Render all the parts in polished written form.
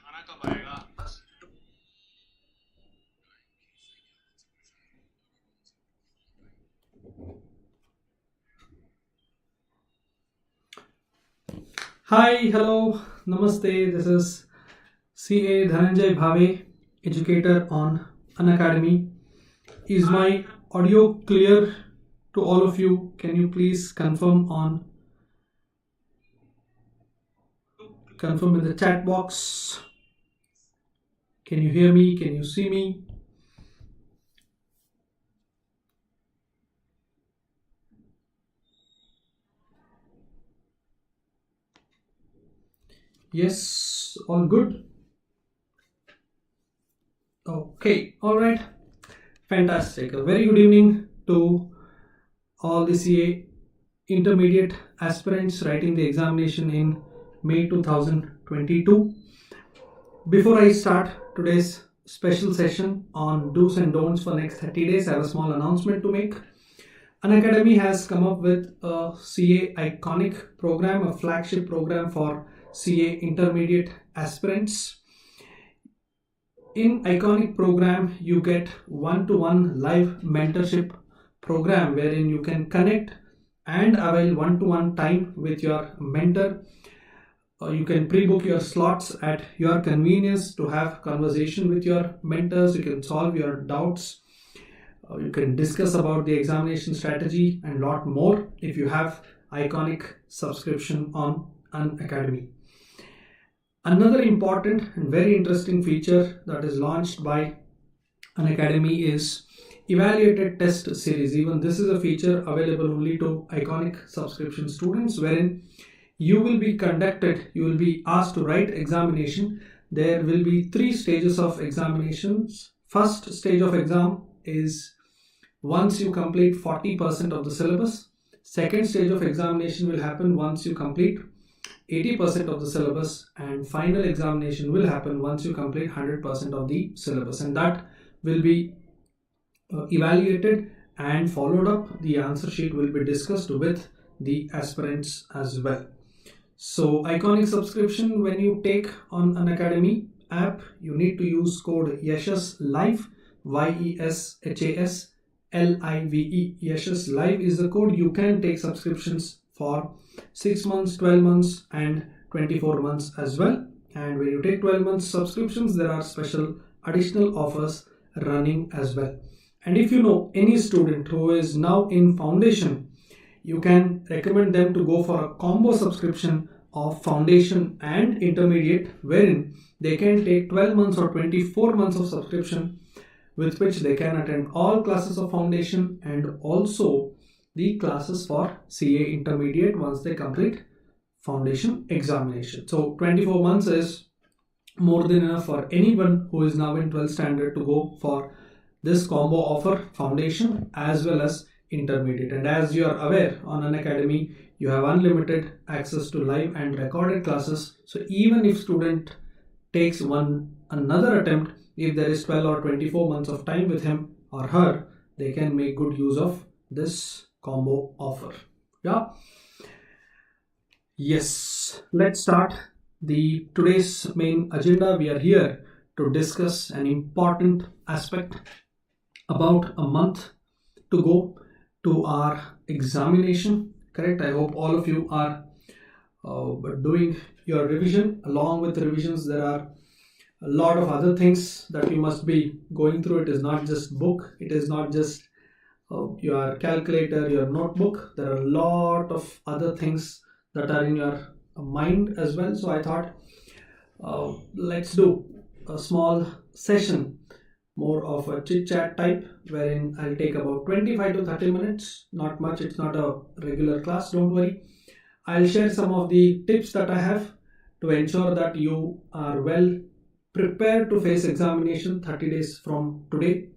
खाना कब आएगा बस। Hi, hello, namaste. This is CA Dhananjay Bhave, educator on Unacademy. Is my audio clear to all of you? Can you please confirm in the chat box? Can you hear me? Can you see me? Yes, all good. Okay, all right. Fantastic. A very good evening to all the CA intermediate aspirants writing the examination in May 2022. Before I start today's special session on do's and don'ts for next 30 days, I have a small announcement to make. Unacademy has come up with a CA Iconic program, a flagship program for CA intermediate aspirants. In Iconic program, you get one-to-one live mentorship program wherein you can connect and avail one-to-one time with your mentor. You can pre-book your slots at your convenience to have conversation with your mentors. You can solve your doubts. You can discuss about the examination strategy and lot more if you have Iconic subscription on Unacademy. Another important and very interesting feature that is launched by Unacademy is evaluated test series. Even this is a feature available only to Iconic subscription students, wherein you will be asked to write examination. There will be 3 stages of examinations. First stage of exam is once you complete 40% of the syllabus. Second stage of examination will happen once you complete 80% of the syllabus, and final examination will happen once you complete 100% of the syllabus, and that will be evaluated and followed up. The answer sheet will be discussed with the aspirants as well. So Iconic subscription, when you take on Unacademy app, you need to use code YESHAS Live, YESHAS LIVE. YESHAS Live is the code. You can take subscriptions for 6 months, 12 months and 24 months as well. And when you take 12 months subscriptions, there are special additional offers running as well. And if you know any student who is now in foundation, you can recommend them to go for a combo subscription of foundation and intermediate, wherein they can take 12 months or 24 months of subscription, with which they can attend all classes of foundation and also the classes for CA intermediate once they complete foundation examination. So 24 months is more than enough for anyone who is now in 12th standard to go for this combo offer, foundation as well as intermediate. And as you are aware, on Unacademy you have unlimited access to live and recorded classes. So even if student takes another attempt, if there is 12 or 24 months of time with him or her, they can make good use of this combo offer. Yeah. Yes, let's start the today's main agenda. We are here to discuss an important aspect. About a month to go to our examination, correct? I hope all of you are doing your revision. Along with the revisions, there are a lot of other things that you must be going through. It is not just book, it is not just your calculator, your notebook. There are a lot of other things that are in your mind as well. So I thought let's do a small session, more of a chit chat type, wherein I'll take about 25 to 30 minutes. Not much, it's not a regular class, don't worry. I'll share some of the tips that I have to ensure that you are well prepared to face examination 30 days from today.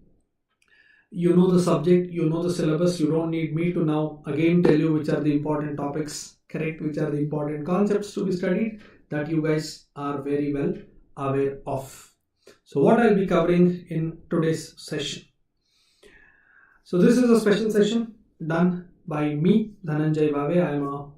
You know the subject, you know the syllabus. You don't need me to now again tell you which are the important topics, correct, which are the important concepts to be studied, that you guys are very well aware of. So what I'll be covering in today's session. So this is a special session done by me, Dhananjay Bhave. I am a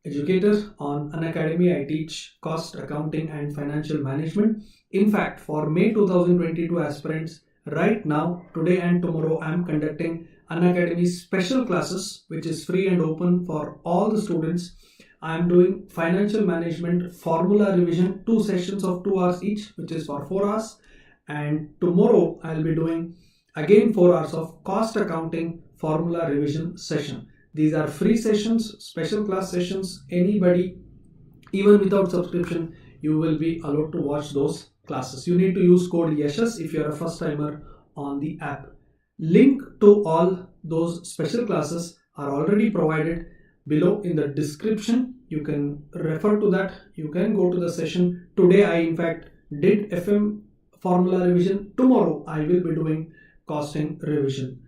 educator. On Unacademy, I teach cost accounting and financial management. In fact, for May 2022 aspirants, right now, today and tomorrow, I am conducting Unacademy special classes, which is free and open for all the students. I am doing financial management formula revision, 2 sessions of 2 hours each, which is for 4 hours. And tomorrow, I will be doing again 4 hours of cost accounting formula revision session. These are free sessions, special class sessions. Anybody, even without subscription, you will be allowed to watch those classes. You need to use code YESHAS if you are a first timer on the app. Link to all those special classes are already provided below in the description. You can refer to that. You can go to the session. Today I in fact did FM formula revision. Tomorrow I will be doing costing revision.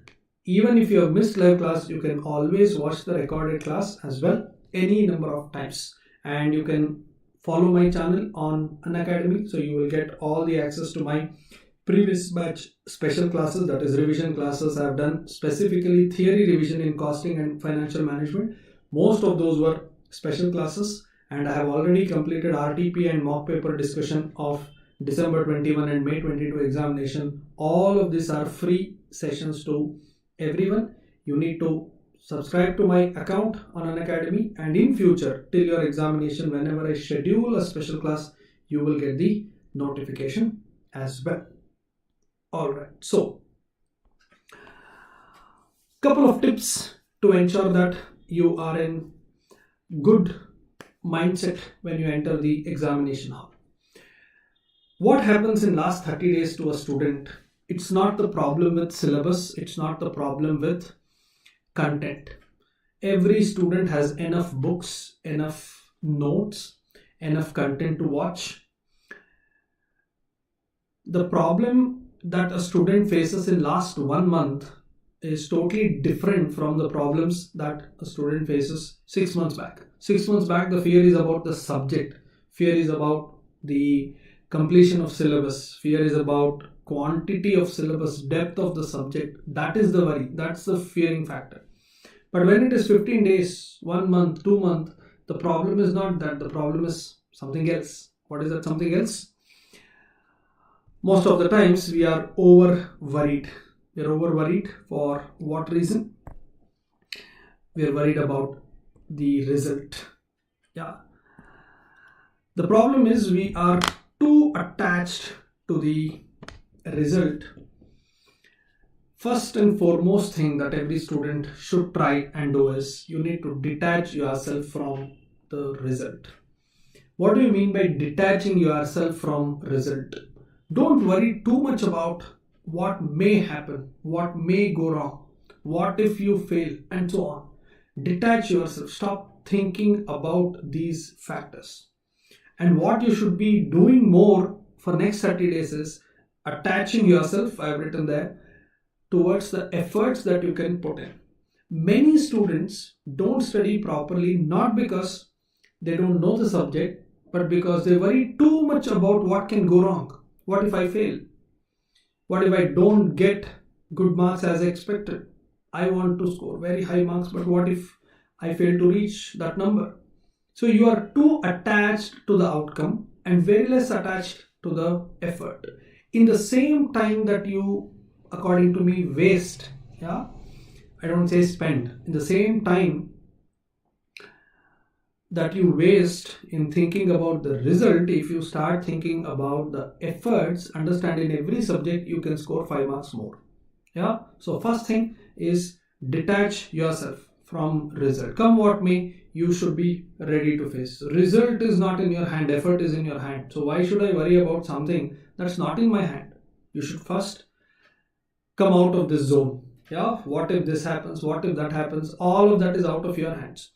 Even if you have missed live class, you can always watch the recorded class as well, any number of times. And you can follow my channel on Unacademy, so you will get all the access to my previous batch special classes, that is revision classes. I have done specifically theory revision in costing and financial management. Most of those were special classes, and I have already completed RTP and mock paper discussion of December 21 and May 22 examination. All of these are free sessions to everyone. You need to subscribe to my account on Unacademy, and in future till your examination, whenever I schedule a special class, you will get the notification as well. Alright, so couple of tips to ensure that you are in good mindset when you enter the examination hall. What happens in last 30 days to a student? It's not the problem with syllabus, it's not the problem with content. Every student has enough books, enough notes, enough content to watch. The problem that a student faces in last 1 month is totally different from the problems that a student faces 6 months back. 6 months back, the fear is about the subject, fear is about the completion of syllabus, fear is about quantity of syllabus, depth of the subject. That is the worry, that's the fearing factor. But when it is 15 days, 1 month, 2 months, the problem is not that, the problem is something else. What is that something else? Most of the times we are over worried. We are over worried for what reason? We are worried about the result. Yeah. The problem is we are too attached to the result. First and foremost thing that every student should try and do is you need to detach yourself from the result. What do you mean by detaching yourself from result? Don't worry too much about what may happen, what may go wrong, what if you fail, and so on. Detach yourself. Stop thinking about these factors. And what you should be doing more for next 30 days is attaching yourself, I have written there, towards the efforts that you can put in. Many students don't study properly, not because they don't know the subject, but because they worry too much about what can go wrong. What if I fail? What if I don't get good marks as expected? I want to score very high marks, but what if I fail to reach that number? So you are too attached to the outcome and very less attached to the effort. In the same time that you, according to me, waste, I don't say spend, in the same time that you waste in thinking about the result, if you start thinking about the efforts, understand in every subject you can score 5 marks more. So first thing is detach yourself from result. Come what may, you should be ready to face. Result is not in your hand, effort is in your hand. So why should I worry about something that's not in my hand? You should first come out of this zone. What if this happens? What if that happens? All of that is out of your hands.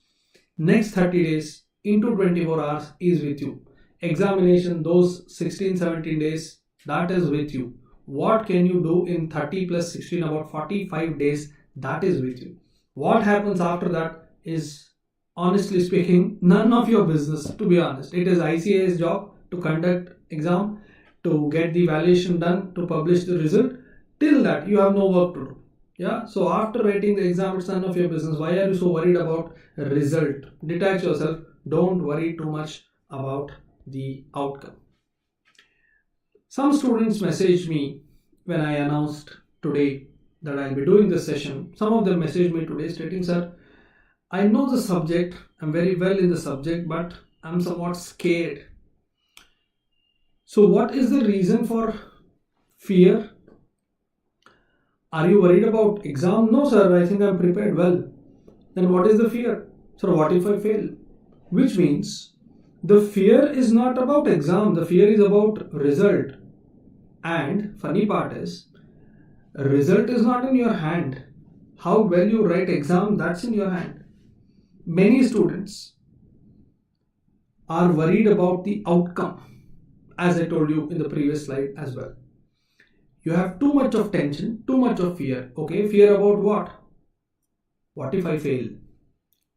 Next 30 days into 24 hours is with you. Examination, those 16-17 days, that is with you. What can you do in 30 plus 16, about 45 days, that is with you. What happens after that is, honestly speaking, none of your business, to be honest. It is ICA's job to conduct exam, to get the evaluation done, to publish the result. Till that, you have no work to do. Yeah, so after writing the exam, it's none of your business. Why are you so worried about result? Detach yourself. Don't worry too much about the outcome. Some students messaged me when I announced today that I'll be doing this session. Some of them messaged me today stating, sir, I know the subject, I'm very well in the subject, but I'm somewhat scared. So what is the reason for fear? Are you worried about exam? No, sir, I think I'm prepared well. Then what is the fear? Sir, what if I fail? Which means the fear is not about exam, the fear is about result. And funny part is, result is not in your hand. How well you write exam, that's in your hand. Many students are worried about the outcome, as I told you in the previous slide as well. You have too much of tension, too much of fear. Okay, fear about what? What if I fail?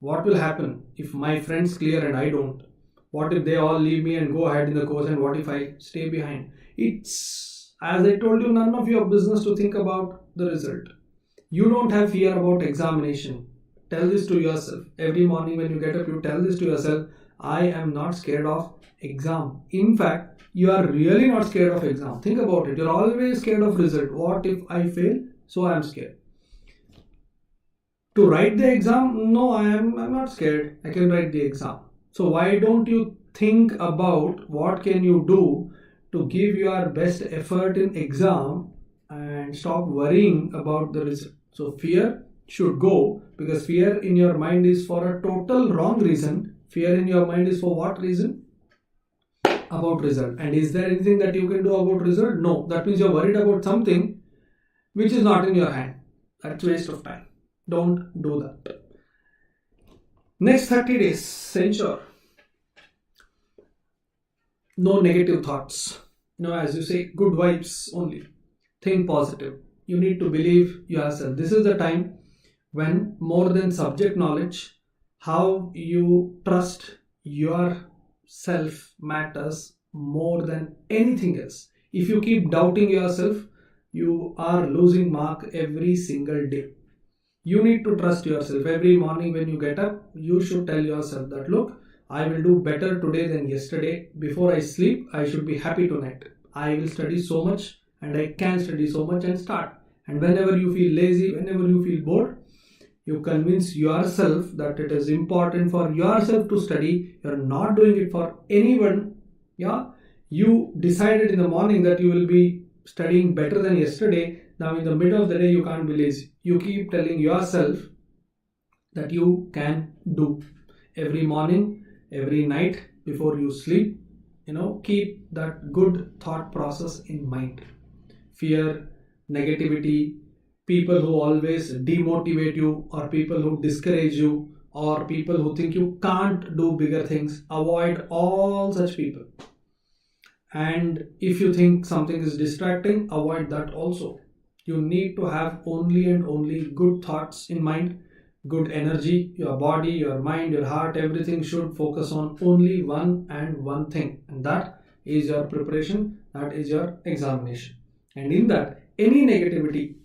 What will happen if my friends clear and I don't? What if they all leave me and go ahead in the course, and what if I stay behind? It's, as I told you, none of your business to think about the result. You don't have fear about examination. Tell this to yourself. Every morning when you get up, you tell this to yourself, I am not scared of exam. In fact, you are really not scared of exam. Think about it. You're always scared of result. What if I fail? So I am scared. To write the exam? No, I'm not scared. I can write the exam. So why don't you think about what can you do to give your best effort in exam and stop worrying about the result. So fear should go, because fear in your mind is for a total wrong reason. Fear in your mind is for what reason? About result. And is there anything that you can do about result? No. That means you're worried about something which is not in your hand. That's waste of time. Don't do that. Next 30 days, ensure no negative thoughts. As you say, good vibes only. Think positive. You need to believe yourself. This is the time when more than subject knowledge, how you trust yourself matters more than anything else. If you keep doubting yourself, you are losing mark every single day. You need to trust yourself. Every morning when you get up, you should tell yourself that, look, I will do better today than yesterday. Before I sleep, I should be happy tonight. I will study so much and I can study so much, and start. And whenever you feel lazy, whenever you feel bored, you convince yourself that it is important for yourself to study. You're not doing it for anyone. Yeah, you decided in the morning that you will be studying better than yesterday. Now in the middle of the day, you can't be lazy. You keep telling yourself that you can do. Every morning, every night before you sleep, keep that good thought process in mind. Fear, negativity, people who always demotivate you, or people who discourage you, or people who think you can't do bigger things, avoid all such people. And if you think something is distracting, avoid that also. You need to have only and only good thoughts in mind, good energy. Your body, your mind, your heart, everything should focus on only one and one thing, and that is your preparation, that is your examination. And in that, any negativity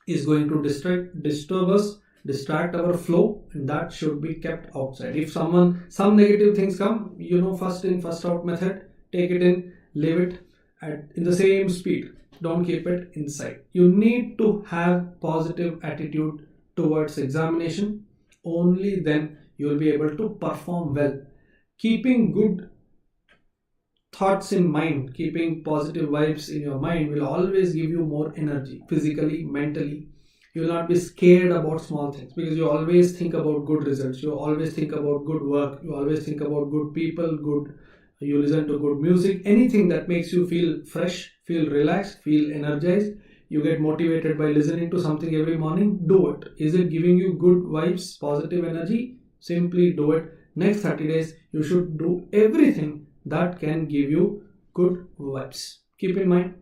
is going to disturb us, distract our flow, and that should be kept outside. If some negative things come, first in, first out method, take it in, leave it in the same speed. Don't keep it inside. You need to have positive attitude towards examination. Only then you will be able to perform well. Keeping good thoughts in mind, keeping positive vibes in your mind will always give you more energy, physically, mentally. You will not be scared about small things, because you always think about good results. You always think about good work. You always think about good people, you listen to good music. Anything that makes you feel fresh, feel relaxed, feel energized. You get motivated by listening to something every morning. Do it. Is it giving you good vibes, positive energy? Simply do it. Next 30 days, you should do everything that can give you good vibes. Keep in mind.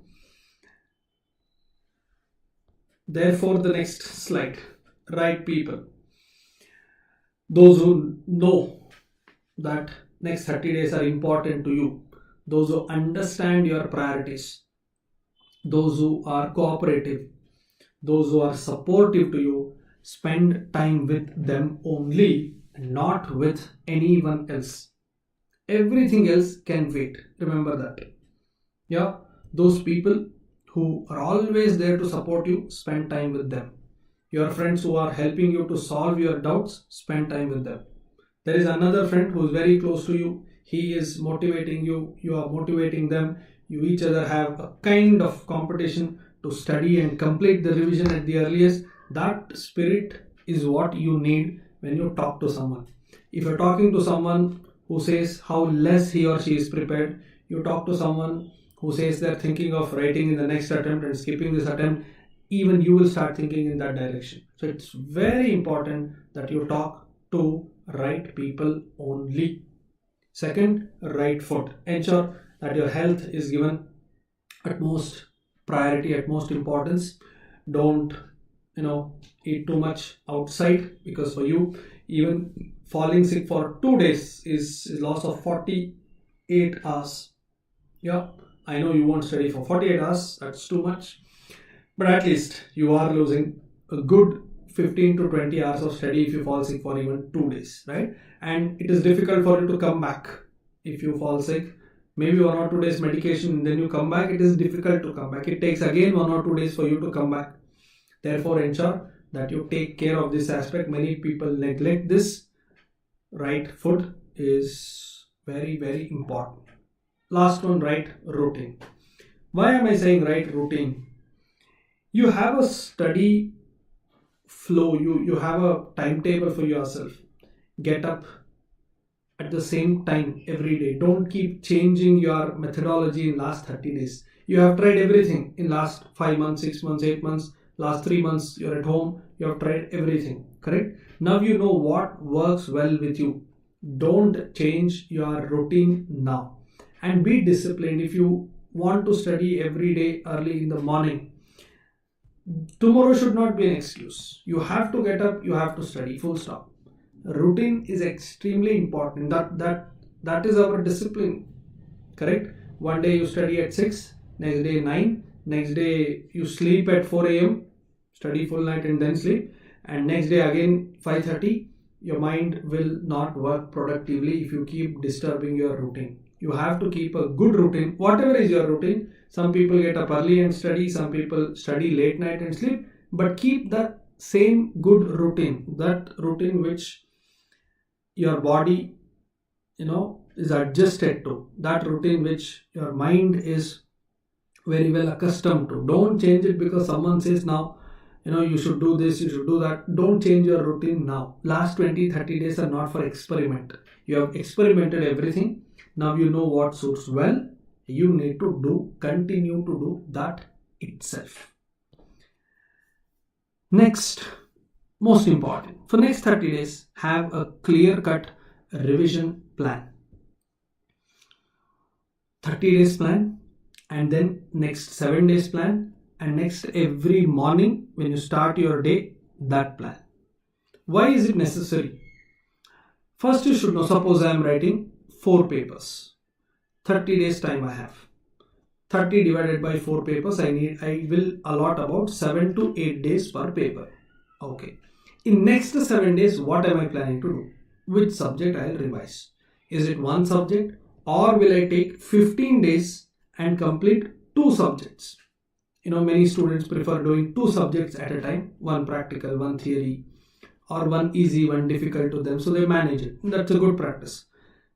Therefore, the next slide. Right people. Those who know that next 30 days are important to you. Those who understand your priorities. Those who are cooperative. those who are supportive to you, spend time with them only, not with anyone else. Everything else can wait. Remember that. Yeah, those people who are always there to support you, spend time with them. Your friends who are helping you to solve your doubts, spend time with them. There is another friend who is very close to you. He is motivating you, you are motivating them. You each other have a kind of competition to study and complete the revision at the earliest. That spirit is what you need when you talk to someone. If you're talking to someone who says how less he or she is prepared, you talk to someone who says they're thinking of writing in the next attempt and skipping this attempt, even you will start thinking in that direction. So it's very important that you talk to right people only. Second, right food. Ensure that your health is given utmost priority, utmost importance. Don't eat too much outside, because for you, even falling sick for 2 days is loss of 48 hours. Yeah, I know you won't study for 48 hours, that's too much, but at least you are losing a good 15 to 20 hours of study if you fall sick for even 2 days, right? And it is difficult for you to come back if you fall sick. Maybe 1 or 2 days medication, then you come back, it is difficult to come back. It takes again 1 or 2 days for you to come back. Therefore, ensure that you take care of this aspect. Many people neglect this. Right food is very, very important. Last one, right routine. Why am I saying right routine? You have a study flow, you have a timetable for yourself. Get up at the same time every day. Don't keep changing your methodology in last 30 days. You have tried everything in last 5 months, 6 months, 8 months, last 3 months, you're at home, you have tried everything, correct? Now you know what works well with you. Don't change your routine now, and be disciplined. If you want to study every day early in the morning, tomorrow should not be an excuse. You have to get up, you have to study, full stop. Routine is extremely important. That is our discipline, correct? One day you study at 6, next day 9, next day you sleep at 4 a.m, study full night and then sleep, and next day again 5:30. Your mind will not work productively if you keep disturbing your routine. You have to keep a good routine, whatever is your routine. Some people get up early and study, some people study late night and sleep, but keep that same good routine, that routine which your body is adjusted to, that routine which your mind is very well accustomed to. Don't change it because someone says now you should do this, you should do that. Don't change your routine now. Last 20-30 days are not for experiment. You have experimented everything. Now you know what suits well. You need to continue to do that itself. Next, most important, for next 30 days, have a clear-cut revision plan. 30 days plan, and then next 7 days plan, and next every morning when you start your day, that plan. Why is it necessary? First, you should know, suppose I am writing 4 papers. 30 days time I have. 30 divided by 4 papers, I will allot about 7 to 8 days per paper. Okay. In next 7 days, what am I planning to do? Which subject I will revise? Is it one subject, or will I take 15 days and complete 2 subjects? Many students prefer doing 2 subjects at a time, one practical, one theory, or one easy, one difficult to them, so they manage it. That's a good practice.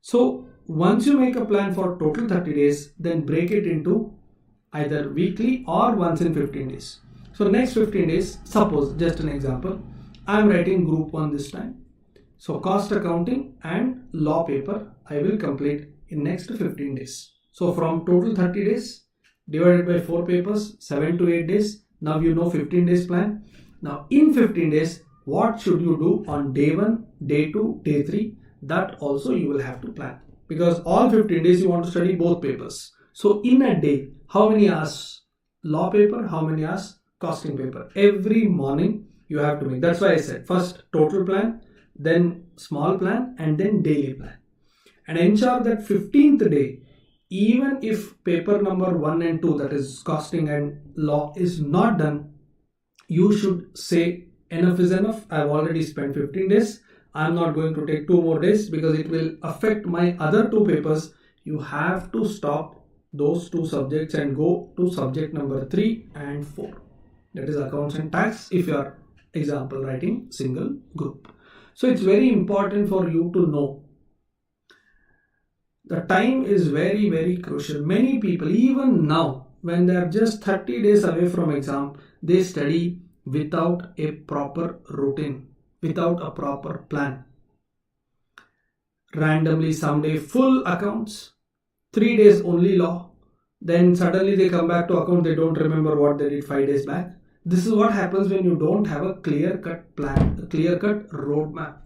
So once you make a plan for total 30 days, then break it into either weekly or once in 15 days. So next 15 days, suppose, just an example, I am writing group 1 this time. So cost accounting and law paper I will complete in next 15 days. So from total 30 days, divided by 4 papers, 7 to 8 days. Now you know 15 days plan. Now in 15 days, what should you do on day 1, day 2, day 3? That also you will have to plan, because all 15 days you want to study both papers. So in a day, how many hours law paper, how many hours costing paper? Every morning you have to make. That's why I said first total plan, then small plan, and then daily plan. And ensure that 15th day, even if paper number 1 and 2, that is costing and law, is not done, you should say enough is enough. I've already spent 15 days. I'm not going to take 2 more days because it will affect my other 2 papers. You have to stop those 2 subjects and go to subject number 3 and 4. That is accounts and tax if you are, example, writing single group. So it's very important for you to know the time is very, very crucial. Many people, even now, when they are just 30 days away from exam, they study without a proper routine, without a proper plan. Randomly, someday full accounts, 3 days only law, then suddenly they come back to account, they don't remember what they did 5 days back. This is what happens when you don't have a clear-cut plan, a clear-cut roadmap.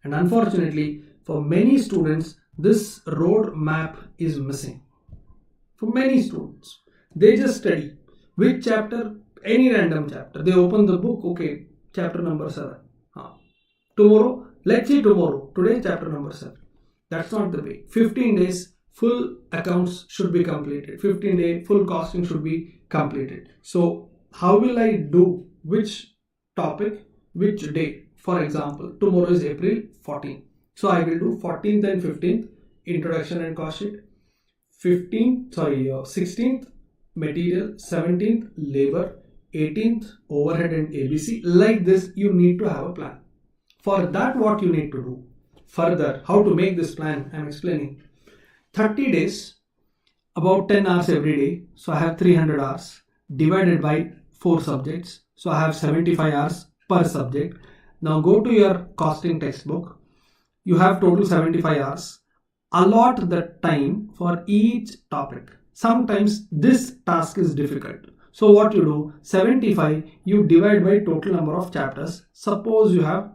And unfortunately, for many students, this roadmap is missing. For many students, they just study which chapter, any random chapter. They open the book, okay, chapter number 7. Tomorrow, let's see tomorrow. Today, chapter number 7. That's not the way. 15 days, full accounts should be completed. 15-day full costing should be completed. So, how will I do which topic, which day? For example, tomorrow is April 14th. So I will do 14th and 15th introduction and cost sheet. 16th material, 17th labor, 18th overhead and ABC. Like this, you need to have a plan. For that, what you need to do further, how to make this plan, I am explaining. 30 days, about 10 hours every day. So I have 300 hours divided by 4 subjects. So I have 75 hours per subject. Now go to your costing textbook. You have total 75 hours. Allot the time for each topic. Sometimes this task is difficult. So what you do, 75 you divide by total number of chapters. Suppose you have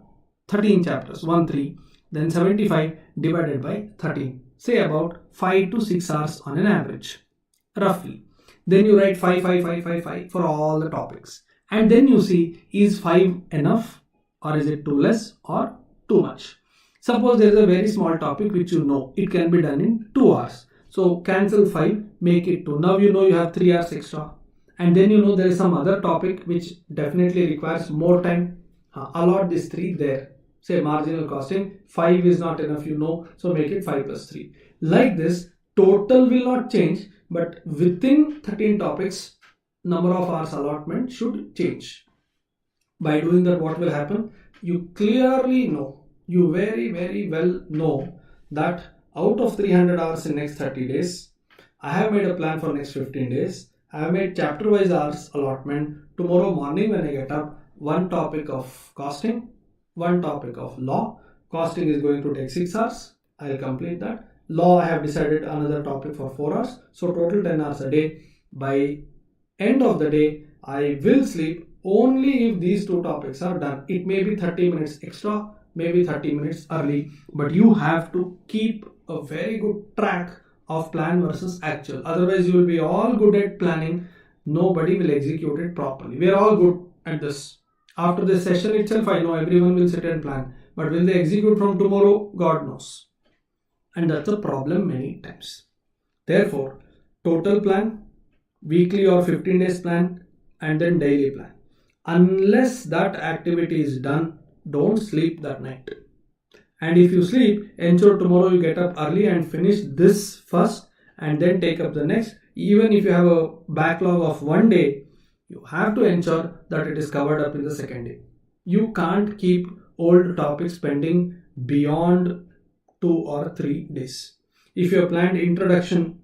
13 chapters, 1, 3. Then 75 divided by 13. Say about 5 to 6 hours on an average, roughly. Then you write 5, 5, 5, 5, 5 for all the topics. And then you see, is 5 enough or is it too less or too much? Suppose there is a very small topic which you know it can be done in 2 hours. So cancel 5, make it 2. Now you know you have 3 hours extra. And then you know there is some other topic which definitely requires more time. Allot this 3 there. Say marginal costing, 5 is not enough, you know, so make it 5 plus 3. Like this, total will not change, but within 13 topics, number of hours allotment should change. By doing that, what will happen? You clearly know, you very, very well know that out of 300 hours in next 30 days, I have made a plan for next 15 days. I have made chapter-wise hours allotment. Tomorrow morning when I get up, one topic of costing, one topic of law. Costing is going to take 6 hours. I will complete that. Law, I have decided another topic for 4 hours. So total 10 hours a day. By end of the day, I will sleep only if these 2 topics are done. It may be 30 minutes extra, maybe 30 minutes early, but you have to keep a very good track of plan versus actual. Otherwise, you will be all good at planning. Nobody will execute it properly. We are all good at this. After this session itself, I know everyone will sit and plan. But will they execute from tomorrow? God knows. And that's a problem many times. Therefore, total plan, weekly or 15 days plan, and then daily plan. Unless that activity is done, don't sleep that night. And if you sleep, ensure tomorrow you get up early and finish this first and then take up the next. Even if you have a backlog of 1 day, you have to ensure that it is covered up in the second day. You can't keep old topics pending beyond 2 or 3 days. If you have planned introduction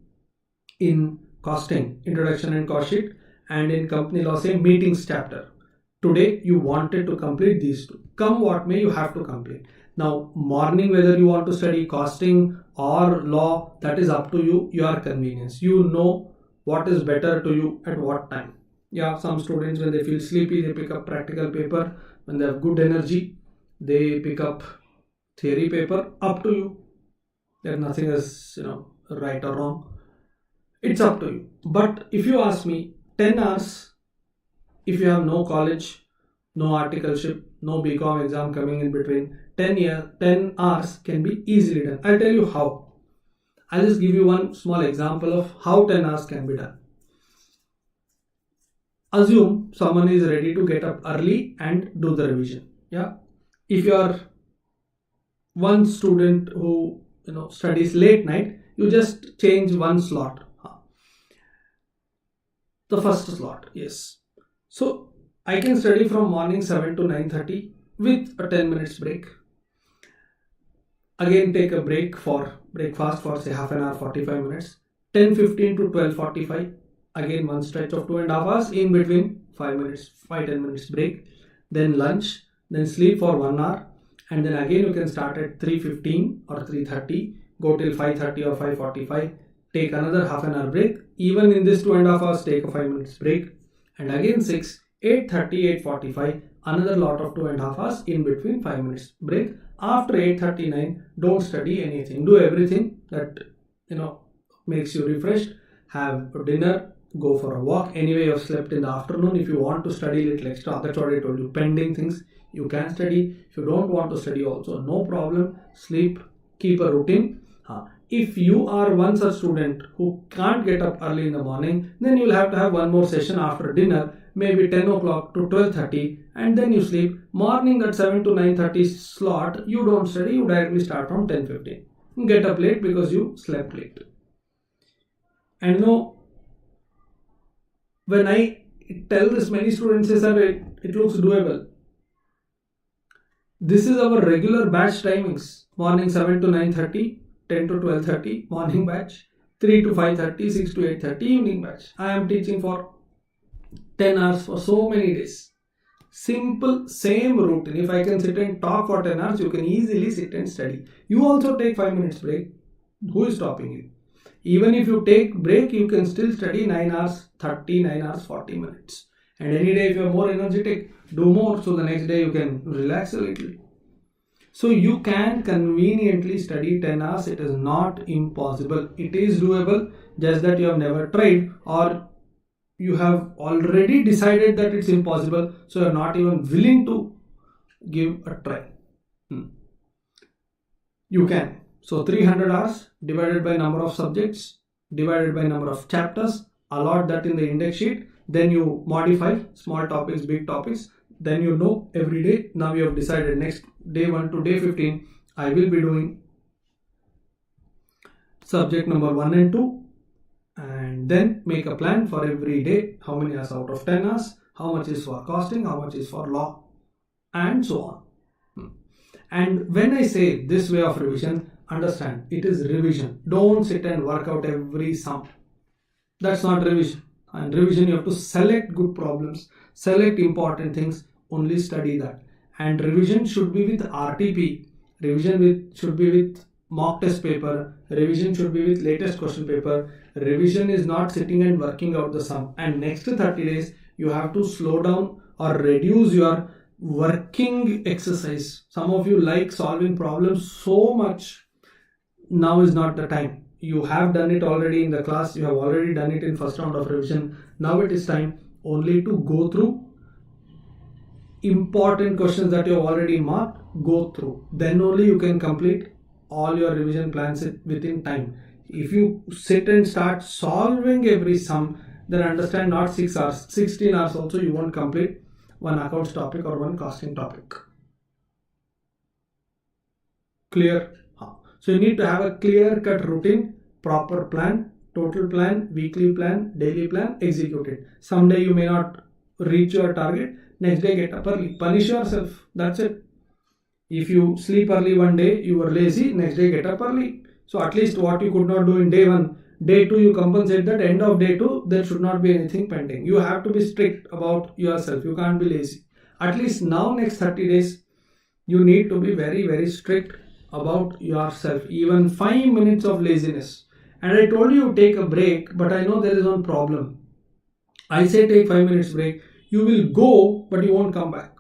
in costing, introduction and cost sheet, and in company law, say meetings chapter, today you wanted to complete these 2. Come what may, you have to complete. Now morning, whether you want to study costing or law, that is up to you, your convenience. You know what is better to you at what time. Yeah, some students, when they feel sleepy, they pick up practical paper. When they have good energy, they pick up theory paper. Up to you. There's nothing as, right or wrong. It's up to you. But if you ask me, 10 hours, if you have no college, no articleship, no BCom exam coming in between, 10 hours can be easily done. I'll tell you how. I'll just give you one small example of how 10 hours can be done. Assume someone is ready to get up early and do the revision. Yeah, if you are one student who studies late night, you just change one slot, the first slot. Yes, so I can study from morning 7 to 9:30 with a 10 minutes break. Again, take a break for breakfast for say half an hour, 45 minutes. 10:15 to 12:45, again one stretch of 2.5 hours, in between 5-10 minutes break. Then lunch, then sleep for 1 hour, and then again you can start at 3:15 or 3:30, go till 5:30 or 5:45, take another half an hour break. Even in this 2.5 hours, take a 5 minutes break, and again 6, 8:30, 8:45, another lot of 2.5 hours, in between 5 minutes break. After 8:39, don't study anything. Do everything that makes you refreshed. Have dinner, go for a walk. Anyway, you have slept in the afternoon. If you want to study a little extra, that's what I told you. Pending things, you can study. If you don't want to study also, no problem. Sleep, keep a routine. If you are one such student who can't get up early in the morning, then you'll have to have one more session after dinner, maybe 10 o'clock to 12:30, and then you sleep. Morning, that 7 to 9:30 slot, you don't study, you directly start from 10:15. Get up late because you slept late. And when I tell this, many students say, sir, it looks doable. This is our regular batch timings. Morning 7 to 9:30, 10 to 12:30, morning batch, 3 to 5:30, 6 to 8:30, evening batch. I am teaching for 10 hours for so many days. Simple, same routine. If I can sit and talk for 10 hours, you can easily sit and study. You also take 5 minutes break. Who is stopping you? Even if you take break, you can still study 9 hours 30, 9 hours 40 minutes. And any day if you are more energetic, do more. So the next day you can relax a little. So you can conveniently study 10 hours. It is not impossible. It is doable, just that you have never tried, or you have already decided that it's impossible, so you're not even willing to give a try. You can. So 300 hours divided by number of subjects, divided by number of chapters, allot that in the index sheet, then you modify small topics, big topics, then every day. Now you have decided next day 1 to day 15, I will be doing subject number 1 and 2, and then make a plan for every day. How many hours out of 10 hours, how much is for costing, how much is for law, and so on. And when I say this way of revision, understand, it is revision. Don't sit and work out every sum. That's not revision. And revision, you have to select good problems, select important things, only study that. And revision should be with RTP. Revision should be with mock test paper. Revision should be with latest question paper. Revision is not sitting and working out the sum. And next 30 days, you have to slow down or reduce your working exercise. Some of you like solving problems so much. Now is not the time. You have done it already in the class. You have already done it in first round of revision. Now it is time only to go through important questions that you have already marked. Go through. Then only you can complete all your revision plans within time. If you sit and start solving every sum, then understand, not 6 hours, 16 hours also you won't complete one accounts topic or one costing topic. Clear? So you need to have a clear-cut routine, proper plan, total plan, weekly plan, daily plan, execute it. Someday you may not reach your target, next day get up early. Punish yourself. That's it. If you sleep early one day, you were lazy, next day get up early. So at least what you could not do in day 1, day 2 you compensate that. End of day 2, there should not be anything pending. You have to be strict about yourself. You can't be lazy. At least now, next 30 days, you need to be very, very strict about yourself. Even 5 minutes of laziness. And I told you take a break, but I know there is one problem. I say take 5 minutes break. You will go, but you won't come back.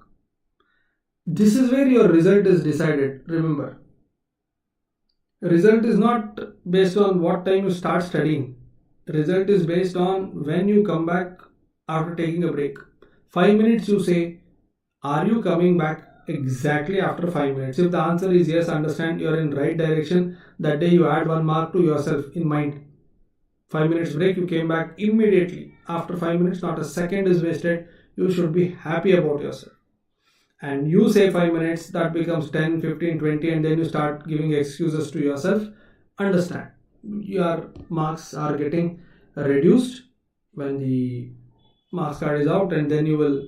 This is where your result is decided. Remember, result is not based on what time you start studying. Result is based on when you come back after taking a break. 5 minutes you say, are you coming back exactly after 5 minutes? If the answer is yes, understand you are in right direction. That day you add 1 mark to yourself in mind. 5 minutes break, you came back immediately. After 5 minutes, not a second is wasted. You should be happy about yourself. And you say 5 minutes, that becomes 10, 15, 20, and then you start giving excuses to yourself. Understand, your marks are getting reduced when the marks card is out, and then you will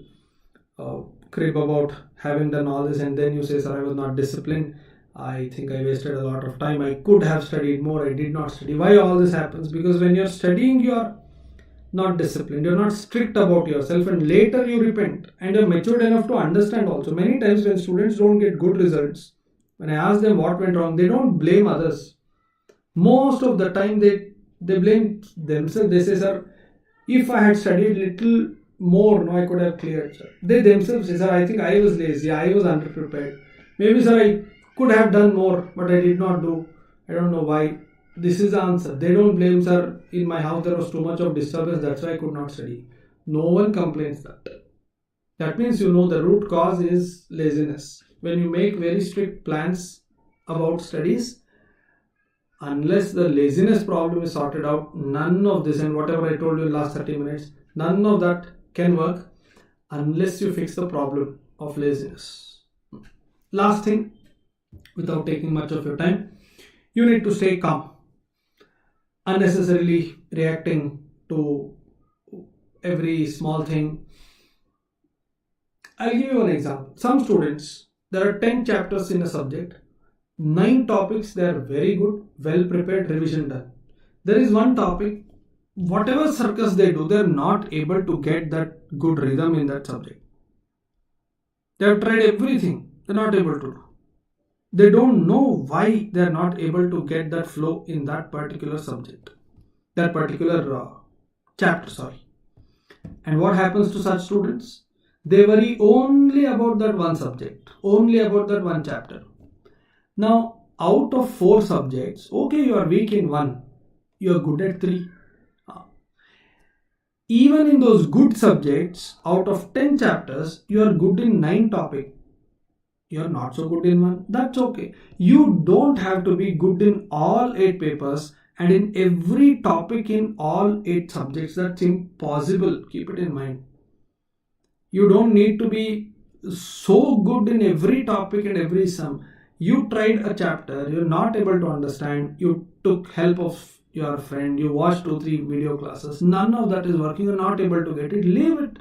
crib about having done all this, and then you say, sir, I was not disciplined. I think I wasted a lot of time. I could have studied more. I did not study. Why all this happens? Because when you're studying, you're not disciplined, you're not strict about yourself, and later you repent and you're matured enough to understand also. Many times when students don't get good results, when I ask them what went wrong, they don't blame others. Most of the time they blame themselves. They say, sir, if I had studied little more, no, I could have cleared, sir. They themselves say, sir, I think I was lazy, I was underprepared. Maybe, sir, I could have done more, but I did not do. I don't know why. This is the answer. They don't blame, sir, in my house there was too much of disturbance, that's why I could not study. No one complains that. That means you know the root cause is laziness. When you make very strict plans about studies, unless the laziness problem is sorted out, none of this, and whatever I told you in the last 30 minutes, none of that can work unless you fix the problem of laziness. Last thing, without taking much of your time, you need to stay calm. Unnecessarily reacting to every small thing. I'll give you an example. Some students, there are 10 chapters in a subject, 9 topics, they are very good, well prepared, revision done. There is one topic, whatever circus they do, they are not able to get that good rhythm in that subject. They have tried everything, they are not able to do. They don't know why they are not able to get that flow in that particular subject, that particular chapter, And what happens to such students? They worry only about that one subject, only about that one chapter. Now, out of 4 subjects, okay, you are weak in 1, you are good at 3. Even in those good subjects, out of 10 chapters, you are good in 9 topics. You are not so good in 1. That's okay. You don't have to be good in all 8 papers and in every topic in all 8 subjects. That's impossible. Keep it in mind. You don't need to be so good in every topic and every sum. You tried a chapter, you're not able to understand, you took help of your friend, you watched 2-3 video classes, none of that is working, you're not able to get it, leave it.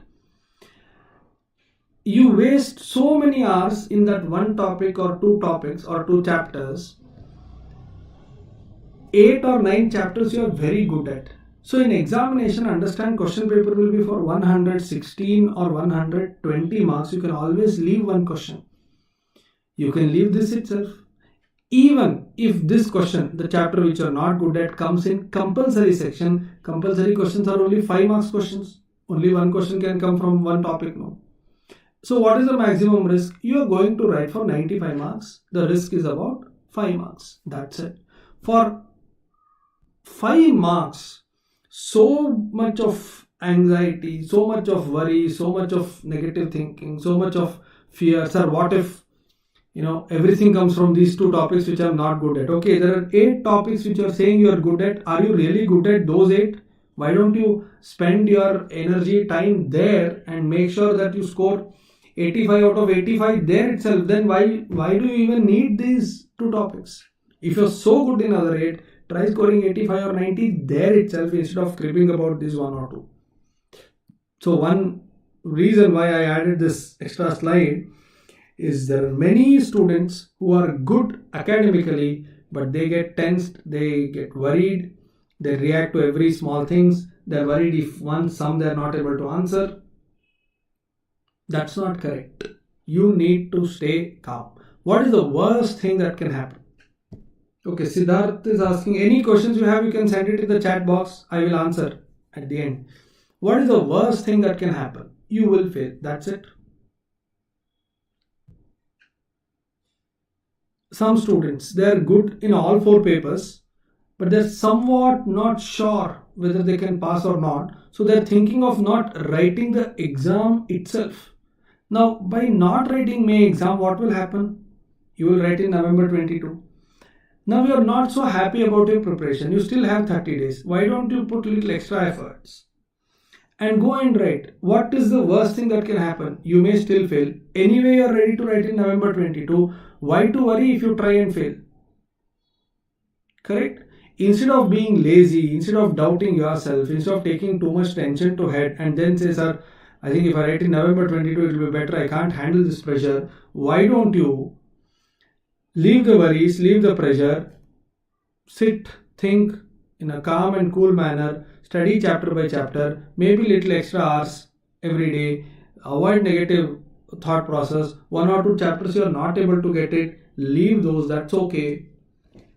You waste so many hours in that one topic or 2 topics or 2 chapters. 8 or 9 chapters you are very good at. So in examination, understand, question paper will be for 116 or 120 marks. You can always leave one question. You can leave this itself. Even if this question, the chapter which you are not good at, comes in compulsory section, compulsory questions are only 5 marks questions. Only one question can come from one topic, no. So what is the maximum risk? You are going to write for 95 marks. The risk is about 5 marks. That's it. For 5 marks, so much of anxiety, so much of worry, so much of negative thinking, so much of fear. Sir, what if, everything comes from these 2 topics which I'm not good at? Okay, there are 8 topics which you're saying you're good at. Are you really good at those 8? Why don't you spend your energy, time there and make sure that you score 85 out of 85 there itself? Then why do you even need these 2 topics? If you're so good in other 8, try scoring 85 or 90 there itself instead of cribbing about this 1 or 2. So one reason why I added this extra slide is there are many students who are good academically, but they get tensed, they get worried, they react to every small things. They're worried if one sum they're not able to answer. That's not correct. You need to stay calm. What is the worst thing that can happen? Okay, Siddharth is asking, any questions you have, you can send it in the chat box. I will answer at the end. What is the worst thing that can happen? You will fail. That's it. Some students, they are good in all 4 papers, but they're somewhat not sure whether they can pass or not. So they're thinking of not writing the exam itself. Now, by not writing May exam, what will happen? You will write in November 22. Now you are not so happy about your preparation. You still have 30 days. Why don't you put little extra efforts? And go and write. What is the worst thing that can happen? You may still fail. Anyway, you are ready to write in November 22. Why to worry if you try and fail? Correct? Instead of being lazy, instead of doubting yourself, instead of taking too much tension to head and then say, sir, I think if I write in November 22, it will be better. I can't handle this pressure. Why don't you leave the worries, leave the pressure, sit, think in a calm and cool manner, study chapter by chapter, maybe little extra hours every day, avoid negative thought process. 1 or 2 chapters you are not able to get it, leave those, that's okay.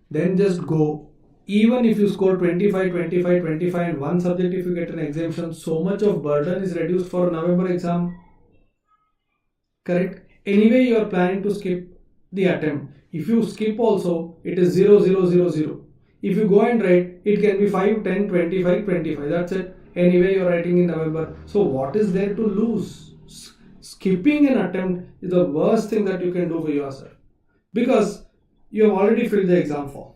Then just go. Even if you score 25, 25, 25 in one subject, if you get an exemption, so much of burden is reduced for November exam. Correct? Anyway, you are planning to skip the attempt. If you skip also, it is 0, 0, 0, 0. If you go and write, it can be 5, 10, 25, 25. That's it. Anyway, you are writing in November. So what is there to lose? Skipping an attempt is the worst thing that you can do for yourself. Because you have already filled the exam form.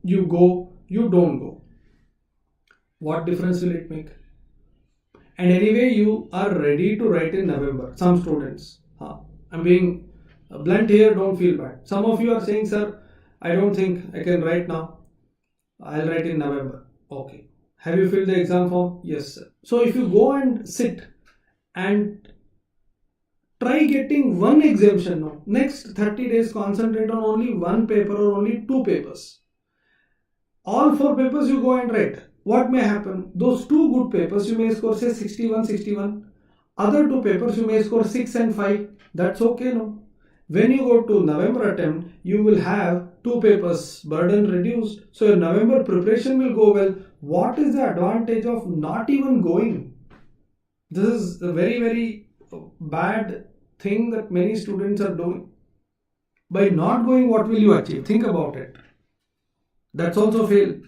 You go, you don't go. What difference will it make? And anyway, you are ready to write in November. Some students. I'm being blunt here, don't feel bad. Some of you are saying, sir, I don't think I can write now. I'll write in November. Okay. Have you filled the exam form? Yes, sir. So if you go and sit and try getting one exemption now, next 30 days concentrate on only one paper or only 2 papers. All 4 papers you go and write. What may happen? Those 2 good papers you may score say 61, 61. Other 2 papers you may score 6 and 5. That's okay, no? When you go to November attempt, you will have 2 papers, burden reduced. So your November preparation will go well. What is the advantage of not even going? This is a very, very bad thing that many students are doing. By not going, what will you achieve? Think about it. That's also fail.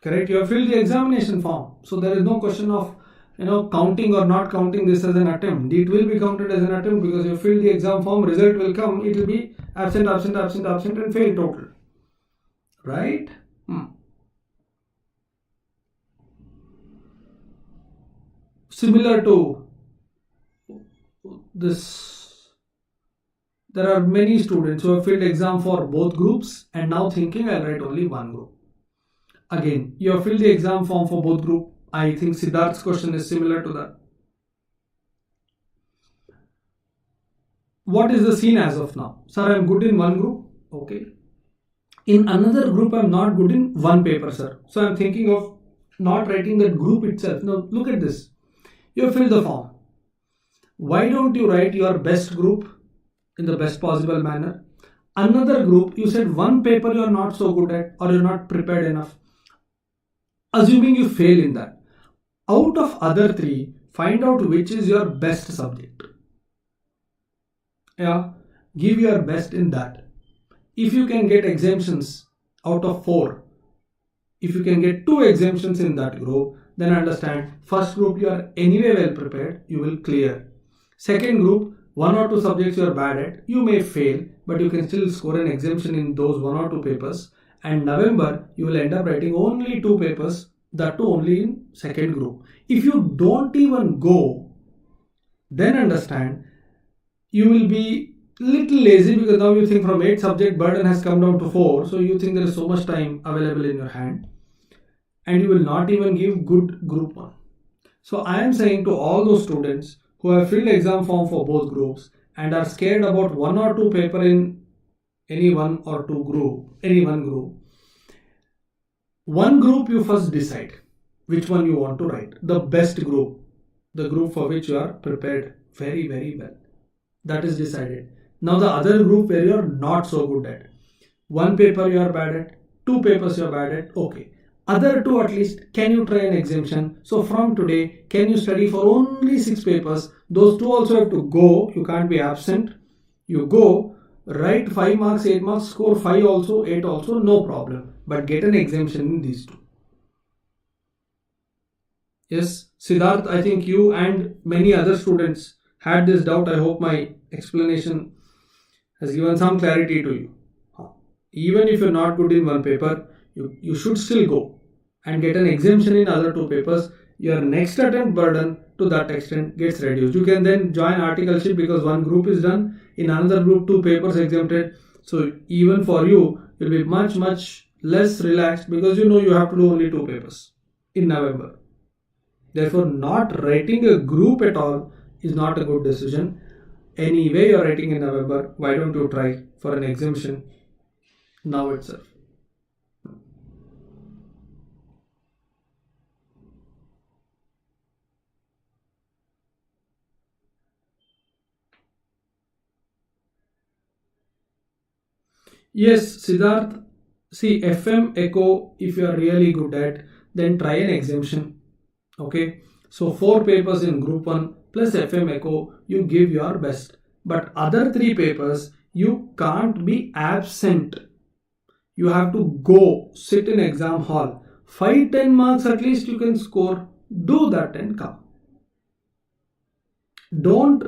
Correct? You have filled the examination form. So there is no question of counting or not counting this as an attempt. It will be counted as an attempt because you filled the exam form, result will come, it will be absent, absent, absent, absent and fail total. Right? Similar to this, there are many students who have filled exam for both groups and now thinking I'll write only one group. Again, you have filled the exam form for both group. I think Siddharth's question is similar to that. What is the scene as of now? Sir, I am good in one group. Okay. In another group, I am not good in one paper, sir. So I am thinking of not writing that group itself. Now, look at this. You have filled the form. Why don't you write your best group in the best possible manner? Another group, you said one paper you are not so good at or you are not prepared enough. Assuming you fail in that. Out of other 3, find out which is your best subject. Yeah, give your best in that. If you can get exemptions out of 4, if you can get 2 exemptions in that group, then understand, first group you are anyway well prepared, you will clear. Second group, 1 or 2 subjects you are bad at, you may fail, but you can still score an exemption in those 1 or 2 papers. And November, you will end up writing only 2 papers, that too only in second group. If you don't even go, then understand, you will be little lazy because now you think from 8 subject burden has come down to 4. So you think there is so much time available in your hand and you will not even give good group 1. So I am saying to all those students who have filled exam form for both groups and are scared about 1 or 2 paper in any one or 2 group, any one group. One group you first decide which one you want to write. The best group, the group for which you are prepared very, very well. That is decided. Now the other group where you are not so good at. 1 paper you are bad at, 2 papers you are bad at, okay. Other 2 at least, can you try an exemption? So from today, can you study for only 6 papers? Those 2 also have to go, you can't be absent. You go, write 5 marks, 8 marks, score 5 also, 8 also, no problem. But get an exemption in these 2. Yes, Siddharth, I think you and many other students had this doubt. I hope my explanation has given some clarity to you. Even if you're not good in one paper, you should still go and get an exemption in other two papers. Your next attempt burden to that extent gets reduced. You can then join articleship because one group is done, in another group two papers exempted. So even for you, you'll be much less relaxed because you know you have to do only two papers in November. Therefore, not writing a group at all is not a good decision. Anyway, you're writing in November, why don't you try for an exemption now itself? Yes, Siddharth. See, FM Echo, if you are really good at, then try an exemption. Okay. So, four papers in group 1 plus FM Echo, you give your best. But other three papers, you can't be absent. You have to go sit in exam hall. 5-10 marks at least you can score. Do that and come. Don't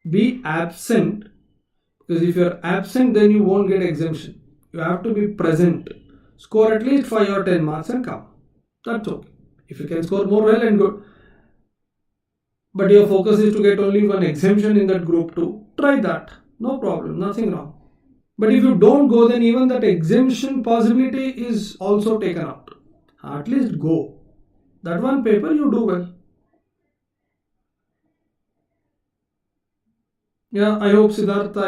be absent, because if you're absent then you won't get exemption. You have to be present. Score at least 5 or 10 marks and come. That's okay. If you can score more, well and good. But your focus is to get only one exemption in that group 2. Try that. No problem. Nothing wrong. But if you don't go, then even that exemption possibility is also taken out. At least go. That one paper you do well. Yeah, I hope Siddhartha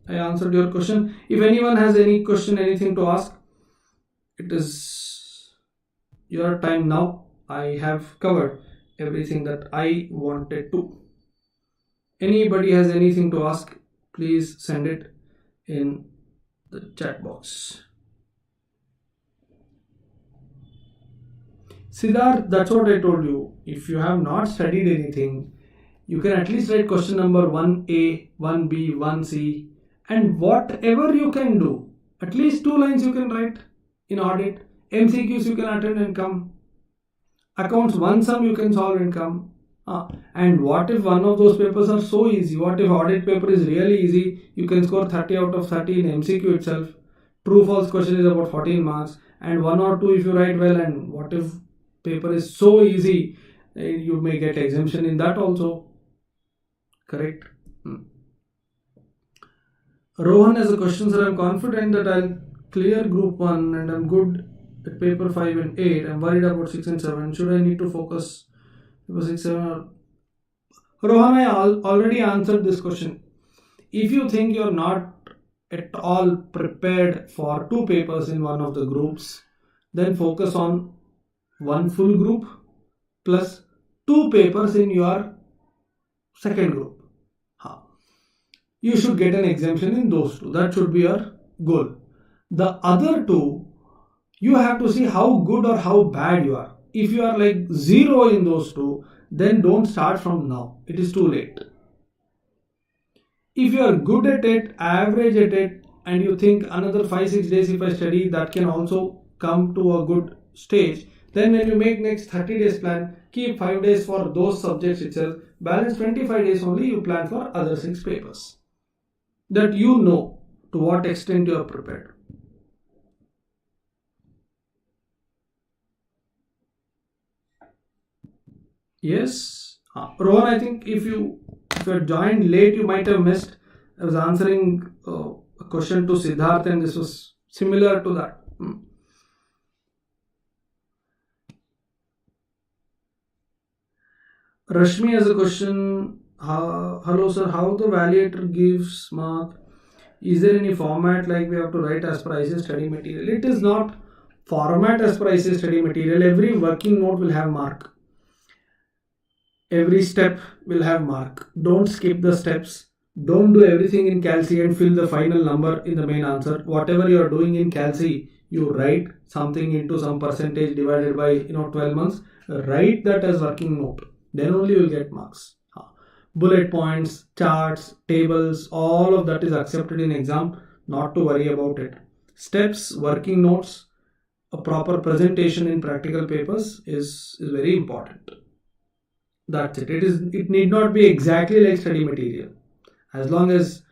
I answered your question. If anyone has any question, anything to ask, it is your time now. I have covered everything that I wanted to. Anybody has anything to ask, please send it in the chat box. Siddharth, that's what I told you. If you have not studied anything, you can at least write question number 1A, 1B, 1C, and whatever you can do. At least 2 lines you can write in audit. MCQs you can attend and come. Accounts 1 sum you can solve and come. And what if one of those papers are so easy? What if audit paper is really easy? You can score 30 out of 30 in MCQ itself. True false question is about 14 marks. And 1 or 2 if you write well. And what if paper is so easy? You may get exemption in that also. Correct. Rohan has a question, sir. I'm confident that I'll clear group 1 and I'm good at paper 5 and 8. I'm worried about 6 and 7. Should I need to focus paper 6, 7 or... Rohan, I already answered this question. If you think you're not at all prepared for 2 papers in one of the groups, then focus on 1 full group plus 2 papers in your second group. You should get an exemption in those 2. That should be your goal. The other 2, you have to see how good or how bad you are. If you are like 0 in those 2, then don't start from now. It is too late. If you are good at it, average at it, and you think another 5-6 days if I study, that can also come to a good stage, then when you make next 30 days plan, keep 5 days for those subjects itself, balance 25 days only you plan for other 6 papers. That you know to what extent you are prepared. Yes. Rohan, I think if you joined late, you might have missed. I was answering a question to Siddharth and this was similar to that. Rashmi has a question. Hello sir, how the evaluator gives mark? Is there any format like we have to write as per ICSE study material? It is not format as per ICSE study material. Every working note will have mark. Every step will have mark. Don't skip the steps. Don't do everything in Calci and fill the final number in the main answer. Whatever you are doing in Calci, you write something into some percentage divided by 12 months. Write that as working note. Then only you will get marks. Bullet points, charts, tables, all of that is accepted in exam. Not to worry about it. Steps, working notes, a proper presentation in practical papers is very important. That's it. It need not be exactly like study material. As long as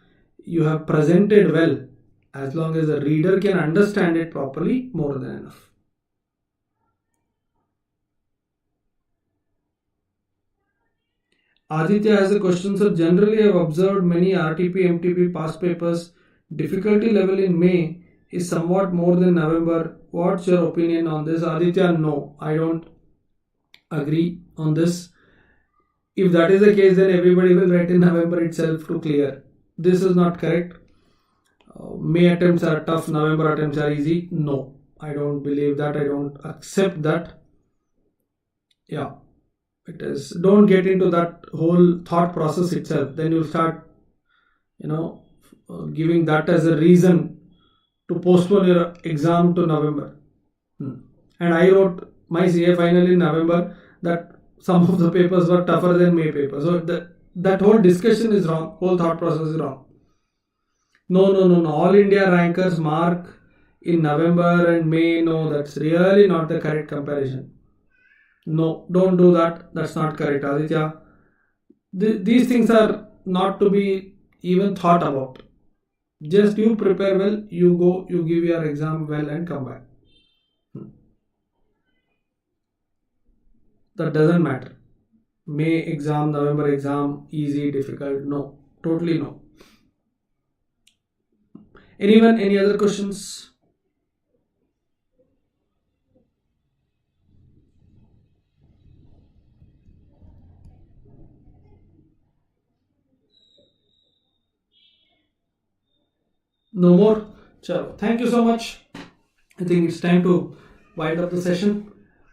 you have presented well As long as the reader can understand it properly, more than enough. Aditya has a question, sir. Generally, I have observed many RTP, MTP past papers. Difficulty level in May is somewhat more than November. What's your opinion on this? Aditya, no, I don't agree on this. If that is the case, then everybody will write in November itself to clear. This is not correct. May attempts are tough, November attempts are easy. No, I don't believe that. I don't accept that. Yeah, it is. Don't get into that whole thought process itself. Then you'll start, giving that as a reason to postpone your exam to November. And I wrote my CA final in November that some of the papers were tougher than May papers. So that whole discussion is wrong. Whole thought process is wrong. No. All India rankers mark in November and May. No, that's really not the correct comparison. No, don't do that. That's not correct, Aditya. These things are not to be even thought about. Just you prepare well, you go, you give your exam well and come back. That doesn't matter. May exam, November exam, easy, difficult. No, totally no. Anyone, any other questions? No more? Chalo. Thank you so much. I think it's time to wind up the session.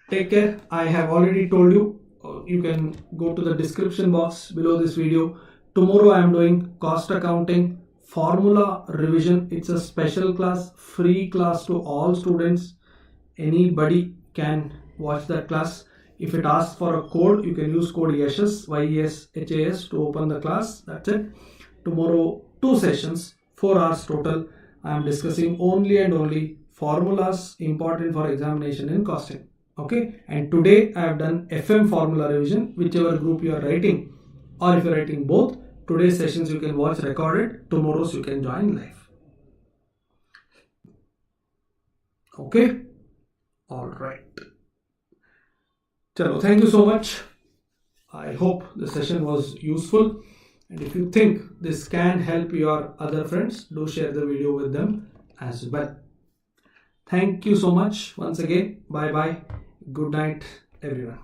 Take care. I have already told you, you can go to the description box below this video. Tomorrow I am doing cost accounting, formula revision. It's a special class, free class to all students. Anybody can watch that class. If it asks for a code, you can use code YESHAS, YESHAS to open the class. That's it. Tomorrow, 2 sessions, 4 hours total. I am discussing only and only formulas important for examination in costing. Okay, and today I have done FM formula revision, whichever group you are writing, or if you are writing both, today's sessions you can watch recorded, tomorrow's you can join live. Okay, all right. Chalo, thank you so much. I hope the session was useful, and if you think this can help your other friends, do share the video with them as well. Thank you so much once again. Bye bye. Good night, everyone.